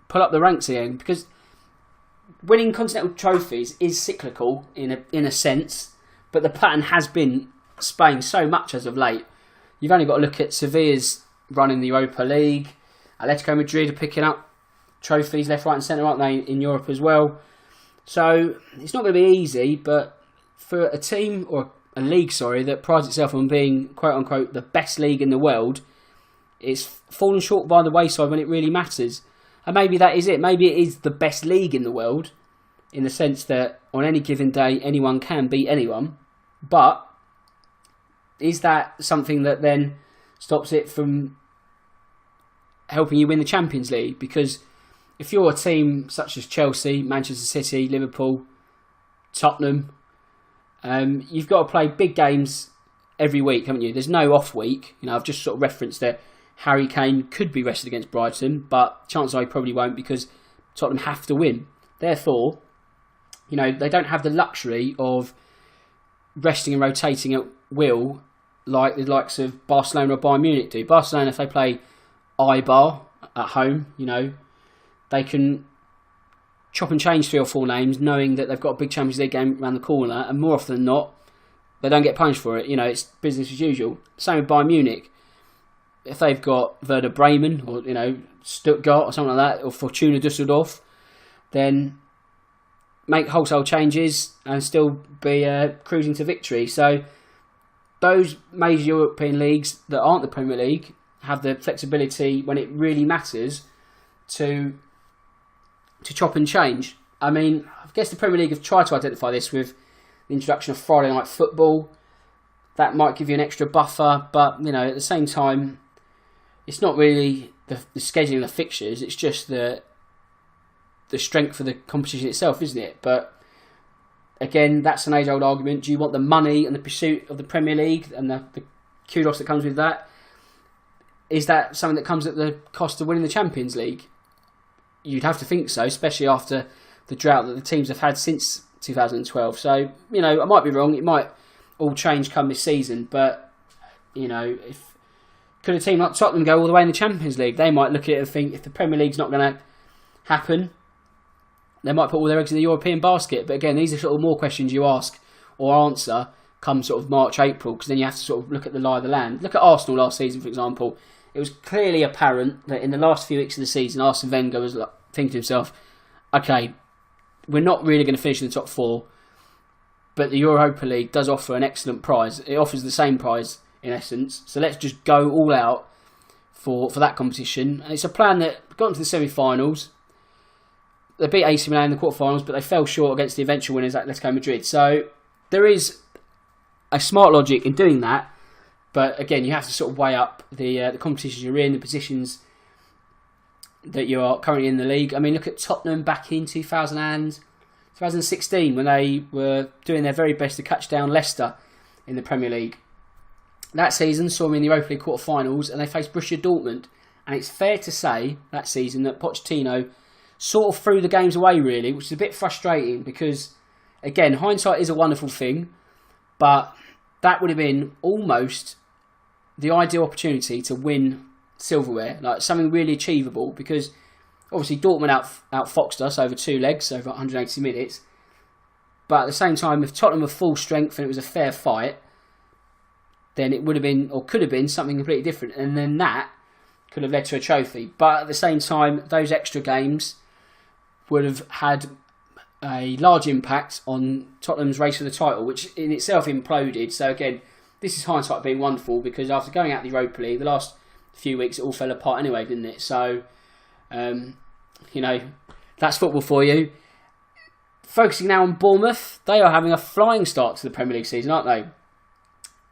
pull up the ranks again, because winning continental trophies is cyclical in a sense, but the pattern has been Spain so much as of late. You've only got to look at Sevilla's run in the Europa League. Atletico Madrid are picking up trophies left, right and centre, aren't they, in Europe as well? So it's not going to be easy, but for a team, or a league, that prides itself on being, quote unquote, the best league in the world, it's fallen short by the wayside when it really matters. And maybe that is it. Maybe it is the best league in the world, in the sense that on any given day, anyone can beat anyone. But is that something that then stops it from helping you win the Champions League? Because if you're a team such as Chelsea, Manchester City, Liverpool, Tottenham, you've got to play big games every week, haven't you? There's no off week. I've just sort of referenced that Harry Kane could be rested against Brighton, but chances are he probably won't, because Tottenham have to win. Therefore, they don't have the luxury of resting and rotating at will like the likes of Barcelona or Bayern Munich do. Barcelona, if they play Eibar at home, they can chop and change 3 or 4 names, knowing that they've got a big Champions League game around the corner, and more often than not, they don't get punished for it. It's business as usual. Same with Bayern Munich. If they've got Werder Bremen or Stuttgart or something like that, or Fortuna Düsseldorf, then make wholesale changes and still be cruising to victory. So those major European leagues that aren't the Premier League have the flexibility when it really matters to chop and change. I mean, I guess the Premier League have tried to identify this with the introduction of Friday night football. That might give you an extra buffer, but at the same time, it's not really the scheduling of the fixtures. It's just the strength of the competition itself, isn't it? But again, that's an age-old argument. Do you want the money and the pursuit of the Premier League and the kudos that comes with that? Is that something that comes at the cost of winning the Champions League? You'd have to think so, especially after the drought that the teams have had since 2012. So, I might be wrong. It might all change come this season. But, if could a team like Tottenham go all the way in the Champions League? They might look at it and think, if the Premier League's not going to happen, they might put all their eggs in the European basket. But again, these are sort of more questions you ask or answer come sort of March, April, because then you have to sort of look at the lie of the land. Look at Arsenal last season, for example. It was clearly apparent that in the last few weeks of the season, Arsene Wenger was thinking to himself, okay, we're not really going to finish in the top 4, but the Europa League does offer an excellent prize. It offers the same prize, in essence. So let's just go all out for that competition. And it's a plan that got into the semi-finals. They beat AC Milan in the quarterfinals, but they fell short against the eventual winners, Atletico Madrid. So there is a smart logic in doing that. But again, you have to sort of weigh up the competitions you're in, the positions that you are currently in the league. I mean, look at Tottenham back in 2016 when they were doing their very best to catch down Leicester in the Premier League. That season saw them in the Europa League quarter-finals and they faced Borussia Dortmund. And it's fair to say that season that Pochettino sort of threw the games away, really, which is a bit frustrating because, again, hindsight is a wonderful thing, but that would have been almost the ideal opportunity to win silverware, like something really achievable, because obviously Dortmund outfoxed us over 2 legs, over 180 minutes. But at the same time, if Tottenham were full strength and it was a fair fight, then it would have been, or could have been, something completely different. And then that could have led to a trophy. But at the same time, those extra games would have had a large impact on Tottenham's race for the title, which in itself imploded. So again, this is hindsight being wonderful, because after going out the Europa League, the last few weeks it all fell apart anyway, didn't it? So, that's football for you. Focusing now on Bournemouth, they are having a flying start to the Premier League season, aren't they?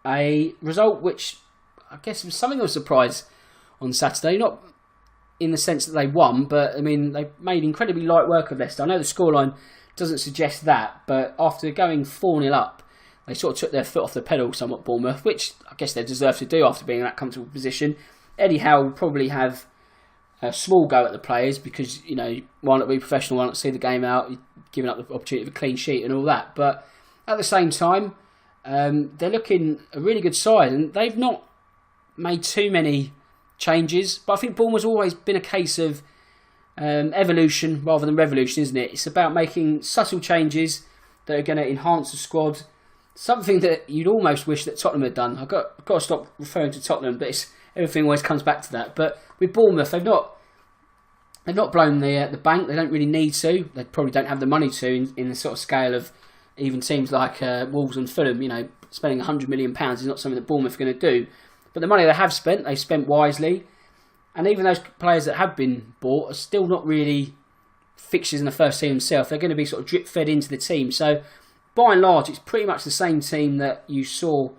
A result which I guess was something of a surprise on Saturday, not in the sense that they won, but I mean, they made incredibly light work of Leicester. I know the scoreline doesn't suggest that, but after going 4-0 up, they sort of took their foot off the pedal somewhat, Bournemouth, which I guess they deserve to do after being in that comfortable position. Eddie Howe will probably have a small go at the players because, why not be professional, why not see the game out, giving up the opportunity of a clean sheet and all that. But at the same time, they're looking a really good side, and they've not made too many changes. But I think Bournemouth's always been a case of evolution rather than revolution, isn't it? It's about making subtle changes that are going to enhance the squad. Something that you'd almost wish that Tottenham had done. I've got to stop referring to Tottenham, but everything always comes back to that. But with Bournemouth, they've not blown the bank. They don't really need to. They probably don't have the money to in the sort of scale of even teams like Wolves and Fulham. Spending £100 million is not something that Bournemouth are going to do. But the money they have spent, they've spent wisely. And even those players that have been bought are still not really fixtures in the first team themselves. They're going to be sort of drip-fed into the team. So, by and large, it's pretty much the same team that you saw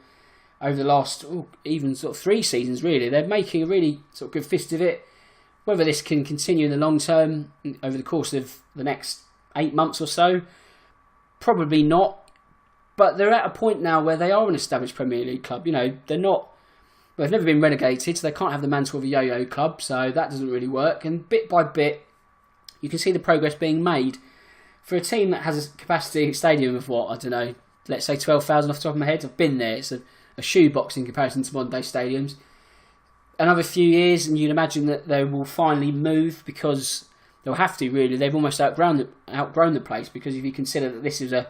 over the last, even sort of 3 seasons, really. They're making a really sort of good fist of it. Whether this can continue in the long term, over the course of the next 8 months or so, probably not. But they're at a point now where they are an established Premier League club. They're not, they've never been relegated, so they can't have the mantle of a yo-yo club, so that doesn't really work. And bit by bit, you can see the progress being made. For a team that has a capacity stadium of let's say 12,000 off the top of my head. I've been there. It's a shoebox in comparison to modern day stadiums. Another few years and you'd imagine that they will finally move, because they'll have to, really. They've almost outgrown the place, because if you consider that this is a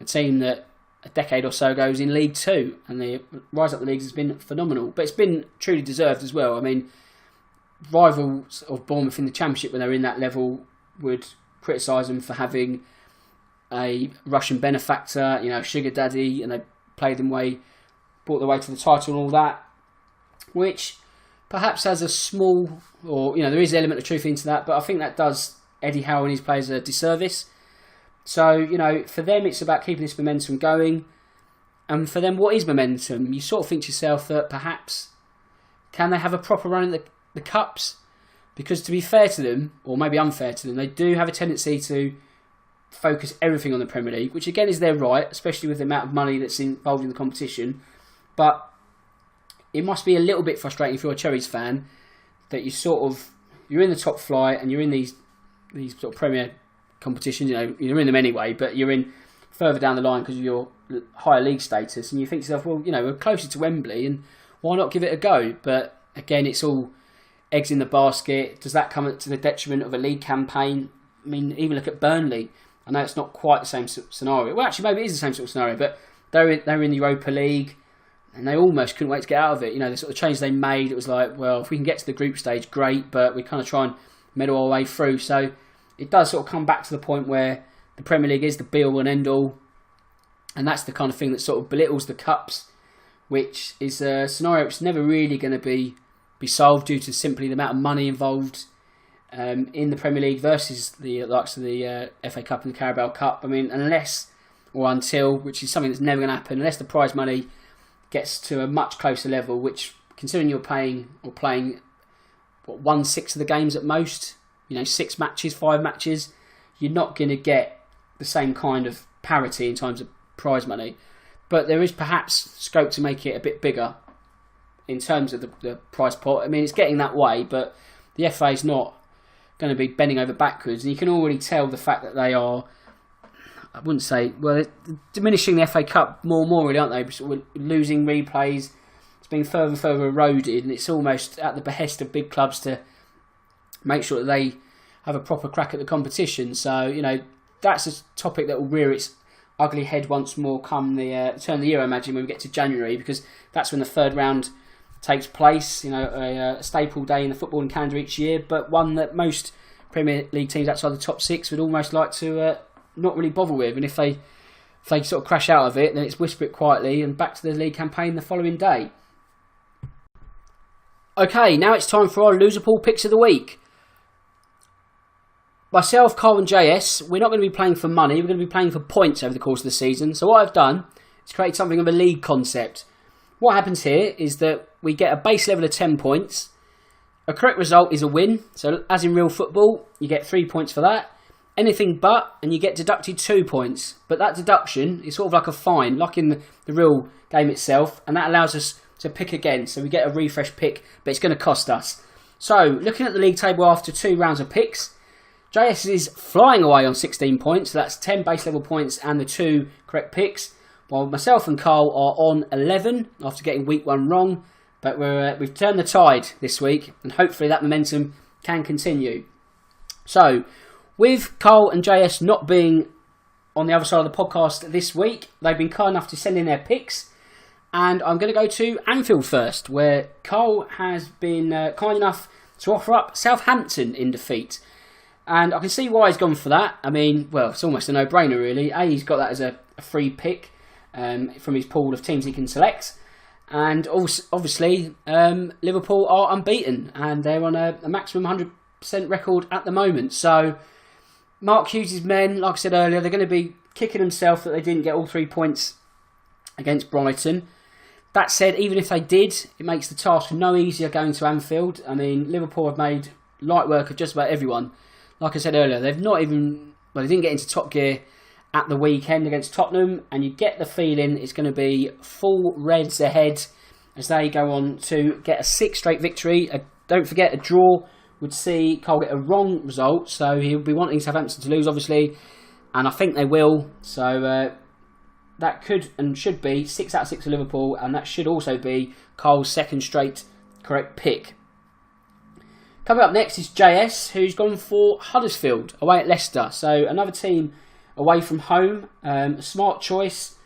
team that a decade or so ago was in League 2, and the rise up the leagues has been phenomenal. But it's been truly deserved as well. I mean, rivals of Bournemouth in the Championship when they were in that level would criticise them for having a Russian benefactor, sugar daddy, and they brought their way to the title and all that, which perhaps has a small, or there is an element of truth into that, but I think that does Eddie Howe and his players a disservice. So, for them it's about keeping this momentum going, and for them, what is momentum? You sort of think to yourself that perhaps, can they have a proper run at the Cups? Because to be fair to them, or maybe unfair to them, they do have a tendency to focus everything on the Premier League, which again is their right, especially with the amount of money that's involved in the competition. But it must be a little bit frustrating if you're a Cherries fan, that you're in the top flight and you're in these sort of Premier competitions. You're in them anyway, but you're in further down the line because of your higher league status, and you think to yourself, well, we're closer to Wembley, and why not give it a go? But again, it's all eggs in the basket. Does that come to the detriment of a league campaign? I mean, even look at Burnley. I know it's not quite the same scenario. Well, actually, maybe it is the same sort of scenario, but they were in the Europa League, and they almost couldn't wait to get out of it. The sort of change they made, it was like, well, if we can get to the group stage, great, but we kind of try and medal our way through. So it does sort of come back to the point where the Premier League is the be-all and end-all, and that's the kind of thing that sort of belittles the Cups, which is a scenario which is never really going to be solved due to simply the amount of money involved in the Premier League versus the likes of the FA Cup and the Carabao Cup. I mean, unless or until, which is something that's never going to happen unless the prize money gets to a much closer level, which, considering you're playing 1/6 of the games at most, 6 matches, 5 matches, you're not going to get the same kind of parity in terms of prize money. But there is perhaps scope to make it a bit bigger in terms of the prize pot. I mean, it's getting that way, but the FA is not going to be bending over backwards. And you can already tell the fact that they are, I wouldn't say, well, they're diminishing the FA Cup more and more, really, aren't they? We're losing replays. It's being further and further eroded, and it's almost at the behest of big clubs to make sure that they have a proper crack at the competition. So, that's a topic that will rear its ugly head once more come the turn of the year, I imagine, when we get to January, because that's when the third round takes place. A staple day in the footballing calendar each year, but one that most Premier League teams outside the top 6 would almost like to not really bother with. And if they sort of crash out of it, then it's whisper it quietly and back to the league campaign the following day. Okay, now it's time for our Loserpool picks of the week. Myself, Carl and JS, we're not going to be playing for money, we're going to be playing for points over the course of the season. So what I've done is create something of a league concept. What happens here is that we get a base level of 10 points. A correct result is a win. So as in real football, you get 3 points for that. Anything but, and you get deducted 2 points. But that deduction is sort of like a fine, like in the real game itself. And that allows us to pick again. So we get a refresh pick, but it's going to cost us. So looking at the league table after 2 rounds of picks, JS is flying away on 16 points, so that's 10 base level points and the 2 correct picks, while myself and Carl are on 11 after getting week 1 wrong, but we've turned the tide this week, and hopefully that momentum can continue. So, with Carl and JS not being on the other side of the podcast this week, they've been kind enough to send in their picks, and I'm going to go to Anfield first, where Carl has been kind enough to offer up Southampton in defeat. And I can see why he's gone for that. I mean, well, it's almost a no-brainer, really. He's got that as a free pick from his pool of teams he can select. And also, obviously, Liverpool are unbeaten, and they're on a maximum 100% record at the moment. So, Mark Hughes' men, like I said earlier, they're going to be kicking themselves that they didn't get all 3 points against Brighton. That said, even if they did, it makes the task no easier going to Anfield. I mean, Liverpool have made light work of just about everyone. Like I said earlier, they didn't get into top gear at the weekend against Tottenham, and you get the feeling it's going to be full Reds ahead as they go on to get a 6th straight victory. Don't forget, a draw would see Cole get a wrong result, so he'll be wanting Southampton to lose, obviously, and I think they will. So that could and should be 6 out of 6 for Liverpool, and that should also be Cole's 2nd straight correct pick. Coming up next is JS, who's gone for Huddersfield away at Leicester. So another team away from home. Smart choice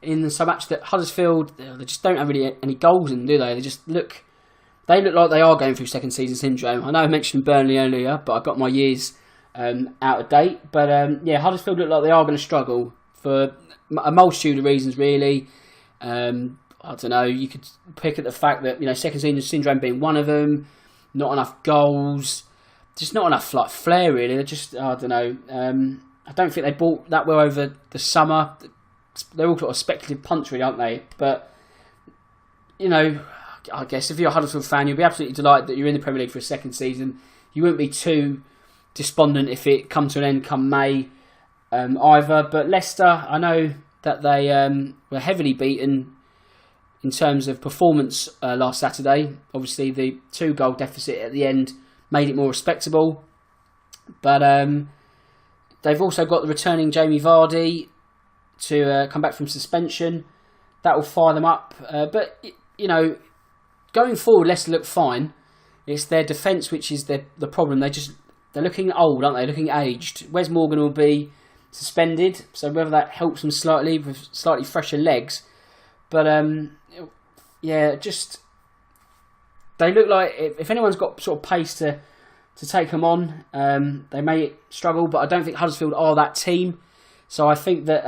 in so much that Huddersfield, they just don't have really any goals in, do they? They look like they are going through second season syndrome. I know I mentioned Burnley earlier, but I've got my years out of date. But Huddersfield look like they are going to struggle for a multitude of reasons, really. I don't know, you could pick at the fact that, second season syndrome being one of them. Not enough goals, just not enough flair, really. They're just, I don't know. I don't think they bought that well over the summer. They're all sort of speculative punts, really, aren't they? But, I guess if you're a Huddersfield fan, you'll be absolutely delighted that you're in the Premier League for a second season. You wouldn't be too despondent if it comes to an end come May either. But Leicester, I know that they were heavily beaten in terms of performance last Saturday. Obviously, the 2-goal deficit at the end made it more respectable. But they've also got the returning Jamie Vardy to come back from suspension. That will fire them up. But, going forward, Leicester look fine. It's their defence which is the problem. They're looking old, aren't they? Looking aged. Wes Morgan will be suspended, so whether that helps them slightly with slightly fresher legs. But they look like if anyone's got sort of pace to take them on, they may struggle. But I don't think Huddersfield are that team. So I think that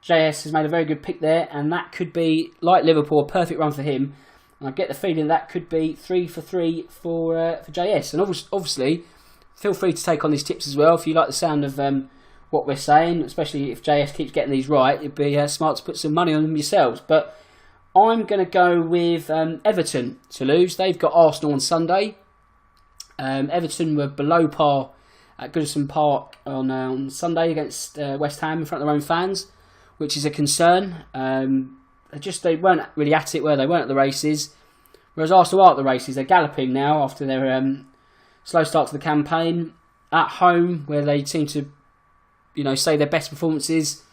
JS has made a very good pick there, and that could be, like Liverpool, a perfect run for him. And I get the feeling that could be 3 for 3 for JS. And obviously, feel free to take on these tips as well if you like the sound of what we're saying, especially if JS keeps getting these right. It'd be smart to put some money on them yourselves. But I'm going to go with Everton to lose. They've got Arsenal on Sunday. Everton were below par at Goodison Park on Sunday against West Ham in front of their own fans, which is a concern. They weren't really at it, were they? Weren't at the races. Whereas Arsenal are at the races. They're galloping now after their slow start to the campaign. At home, where they seem to, say their best performances.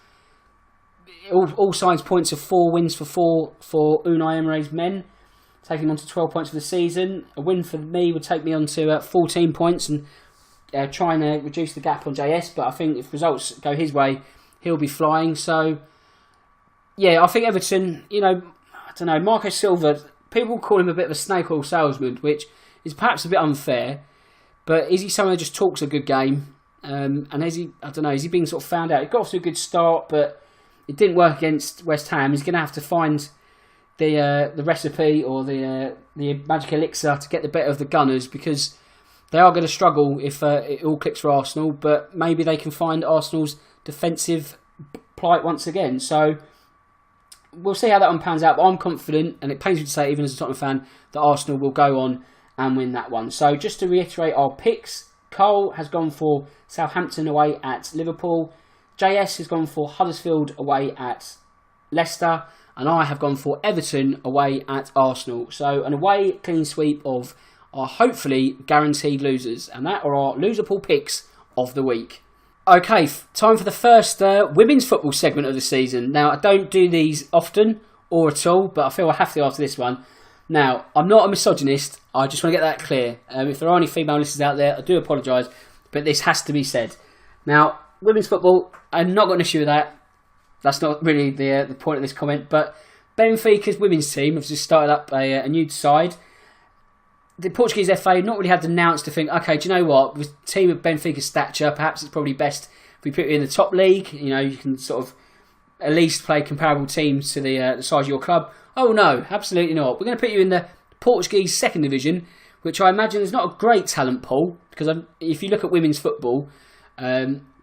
All signs point to 4 wins for Unai Emery's men, taking on to 12 points for the season. A win for me would take me on to 14 points and trying to reduce the gap on JS. But I think if results go his way, he'll be flying. So, yeah, I think Everton, I don't know, Marco Silva, people call him a bit of a snake oil salesman, which is perhaps a bit unfair. But is he someone who just talks a good game? And is he being sort of found out? He got off to a good start, but it didn't work against West Ham. He's going to have to find the recipe or the magic elixir to get the better of the Gunners, because they are going to struggle if it all clicks for Arsenal. But maybe they can find Arsenal's defensive plight once again. So we'll see how that one pans out. But I'm confident, and it pains me to say, even as a Tottenham fan, that Arsenal will go on and win that one. So just to reiterate our picks, Cole has gone for Southampton away at Liverpool. JS has gone for Huddersfield away at Leicester. And I have gone for Everton away at Arsenal. So an away clean sweep of our hopefully guaranteed losers. And that are our Loserpool picks of the week. Okay, time for the first women's football segment of the season. Now, I don't do these often or at all, but I feel I have to after this one. Now, I'm not a misogynist. I just want to get that clear. If there are any female listeners out there, I do apologise, but this has to be said. Now, women's football, I've not got an issue with that. That's not really the point of this comment. But Benfica's women's team have just started up a new side. The Portuguese FA not really had the nous to think, okay, do you know what? With a team of Benfica's stature, perhaps it's probably best if we put you in the top league. You can sort of at least play comparable teams to the size of your club. Oh no, absolutely not. We're going to put you in the Portuguese second division, which I imagine is not a great talent pool, because if you look at women's football,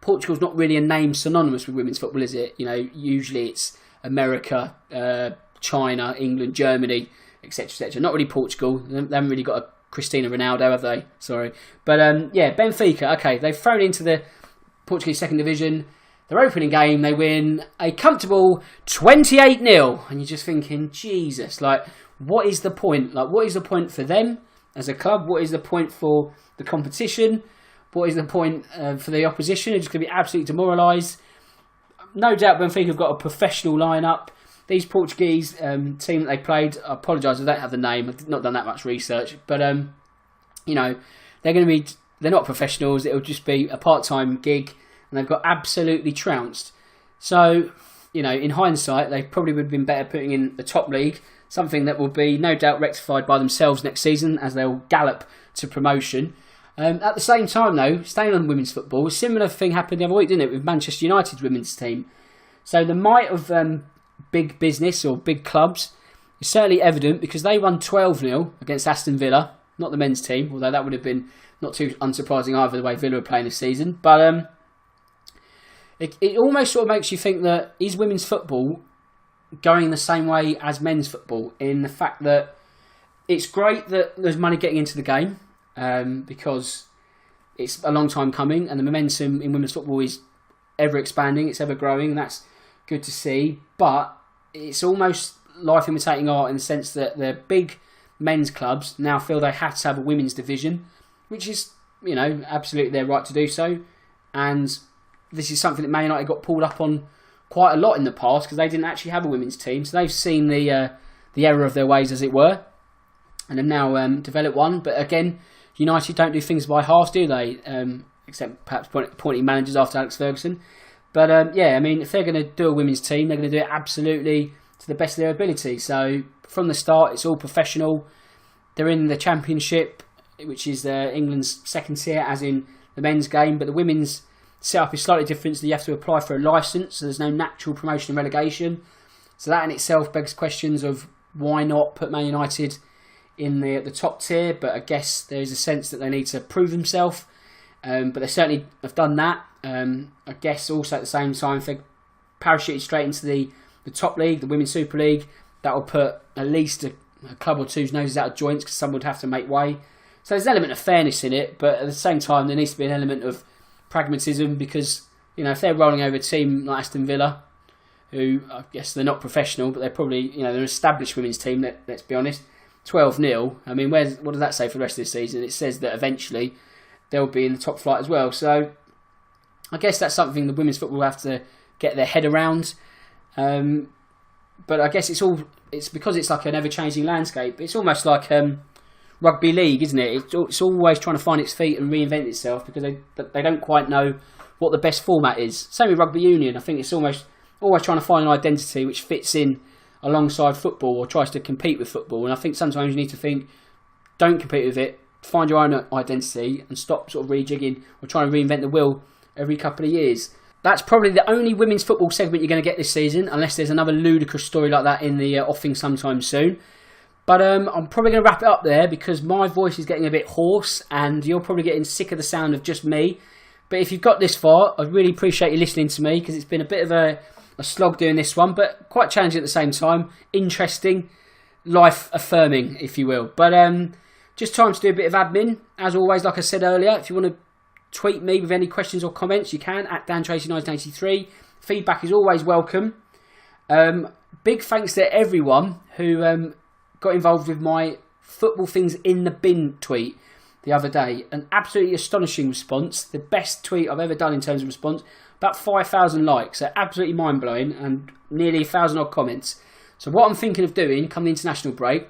Portugal's not really a name synonymous with women's football, is it? Usually it's America, China, England, Germany, etc., etc. Not really Portugal. They haven't really got a Cristiano Ronaldo, have they? Sorry. But Benfica, okay, they've thrown into the Portuguese second division. Their opening game, they win a comfortable 28-0. And you're just thinking, Jesus, what is the point? What is the point for them as a club? What is the point for the competition? What is the point for the opposition? They're just going to be absolutely demoralised. No doubt Benfica have got a professional lineup. These Portuguese team that they played, I apologise, I don't have the name. I've not done that much research. But, they're not professionals. It'll just be a part-time gig. And they've got absolutely trounced. So, in hindsight, they probably would have been better putting in the top league. Something that will be no doubt rectified by themselves next season as they'll gallop to promotion. At the same time, though, staying on women's football, a similar thing happened the other week, didn't it, with Manchester United's women's team. So the might of big business or big clubs is certainly evident, because they won 12-0 against Aston Villa, not the men's team, although that would have been not too unsurprising either, the way Villa were playing this season. But it almost sort of makes you think that is women's football going the same way as men's football, in the fact that it's great that there's money getting into the game, because it's a long time coming, and the momentum in women's football is ever expanding, it's ever growing, and that's good to see. But it's almost life imitating art, in the sense that the big men's clubs now feel they have to have a women's division, which is, absolutely their right to do so. And this is something that Man United got pulled up on quite a lot in the past, because they didn't actually have a women's team. So they've seen the error of their ways, as it were, and have now developed one. But again, United don't do things by half, do they? Except perhaps appointing managers after Alex Ferguson. But if they're going to do a women's team, they're going to do it absolutely to the best of their ability. So from the start, it's all professional. They're in the Championship, which is England's second tier, as in the men's game. But the women's setup is slightly different, so you have to apply for a licence, so there's no natural promotion and relegation. So that in itself begs questions of why not put Man United in the top tier. But I guess there is a sense that they need to prove themselves, but they certainly have done that. I guess also at the same time, if they parachuted straight into the top league, the Women's Super League, that will put at least a club or two's noses out of joints because someone would have to make way. So there's an element of fairness in it, but at the same time, there needs to be an element of pragmatism because, you know, if they're rolling over a team like Aston Villa, who I guess they're not professional, but they're probably, you know, they're an established women's team, let's be honest, 12-0. I mean, what does that say for the rest of the season? It says that eventually they'll be in the top flight as well. So I guess that's something the women's football will have to get their head around. But I guess it's because it's like an ever-changing landscape. It's almost like rugby league, isn't it? It's always trying to find its feet and reinvent itself because they don't quite know what the best format is. Same with rugby union. I think it's always trying to find an identity which fits in alongside football or tries to compete with football. And I think sometimes you need to think, don't compete with it, find your own identity and stop sort of rejigging or trying to reinvent the wheel every couple of years. That's probably the only women's football segment you're going to get this season, unless there's another ludicrous story like that in the offing sometime soon. But I'm probably going to wrap it up there because my voice is getting a bit hoarse and you're probably getting sick of the sound of just me. But if you've got this far, I really appreciate you listening to me because it's been a bit of a slog doing this one, but quite challenging at the same time. Interesting, life-affirming, if you will. But just time to do a bit of admin. As always, like I said earlier, if you want to tweet me with any questions or comments, you can at DanTracy1983. Feedback is always welcome. Big thanks to everyone who got involved with my football things in the bin tweet the other day. An absolutely astonishing response. The best tweet I've ever done in terms of response. About 5,000 likes. So absolutely mind-blowing and nearly 1,000 odd comments. So what I'm thinking of doing come the international break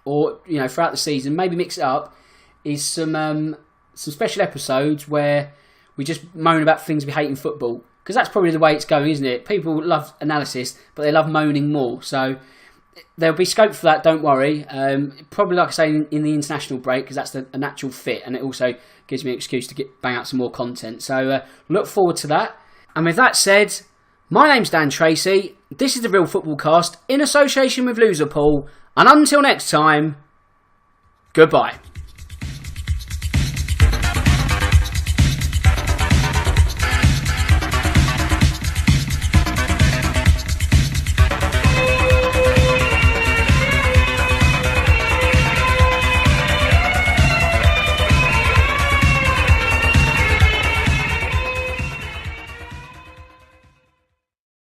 or, you know, throughout the season, maybe mix it up, is some special episodes where we just moan about things we hate in football. Because that's probably the way it's going, isn't it? People love analysis, but they love moaning more. So there'll be scope for that, don't worry. Probably, like I say, in the international break, because that's a natural fit. And it also gives me an excuse to bang out some more content. So look forward to that. And with that said, my name's Dan Tracy. This is the Real Football Cast in association with Loserpool. And until next time, goodbye.